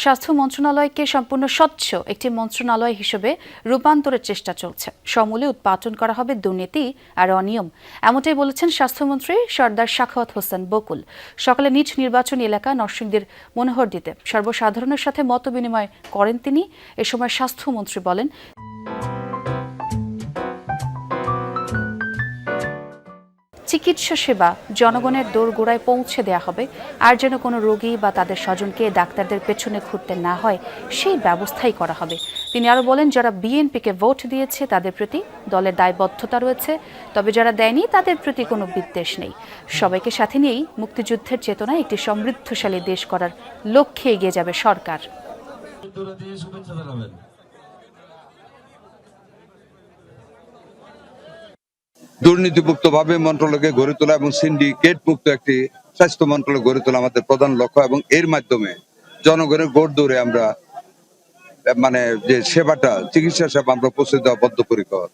স্বাস্থ্য মন্ত্রণালয়কে সম্পূর্ণ স্বচ্ছ একটি মন্ত্রণালয় হিসেবে রূপান্তরের চেষ্টা চলছে। সমূলে উৎপাটন করা হবে দুর্নীতি আর অনিয়ম, এমনটাই বলেছেন স্বাস্থ্যমন্ত্রী সর্দার সাখাওয়াত হোসেন বকুল। সকালে নিজ নির্বাচনী এলাকা নরসিংদীর মনোহরদীতে সর্বসাধারণের সাথে মত বিনিময় করেন তিনি। এ সময় স্বাস্থ্যমন্ত্রী বলেন, চিকিৎসা সেবা জনগণের দোরগোড়ায় পৌঁছে দেওয়া হবে, আর যেন কোনো রোগী বা তাদের স্বজনকে ডাক্তারদের পেছনে ঘুরতে না হয় সেই ব্যবস্থাই করা হবে। তিনি আরও বলেন, যারা বিএনপিকে ভোট দিয়েছে তাদের প্রতি দলের দায়বদ্ধতা রয়েছে, তবে যারা দেয়নি তাদের প্রতি কোনো বিদ্বেষ নেই। সবাইকে সাথে নিয়েই মুক্তিযুদ্ধের চেতনায় একটি সমৃদ্ধশালী দেশ করার লক্ষ্যে এগিয়ে যাবে সরকার। দুর্নীতিমুক্ত ভাবে মন্ত্রণালয়কে গড়ে তোলা এবং সিন্ডিকেট মুক্ত একটি স্বাস্থ্য মন্ত্রণালয় গড়ে তোলা আমাদের প্রধান লক্ষ্য, এবং এর মাধ্যমে জনগণের গোড় দৌড়ে আমরা যে সেবাটা, চিকিৎসা সেবা আমরা পৌঁছে দেওয়া বদ্ধপরিকর।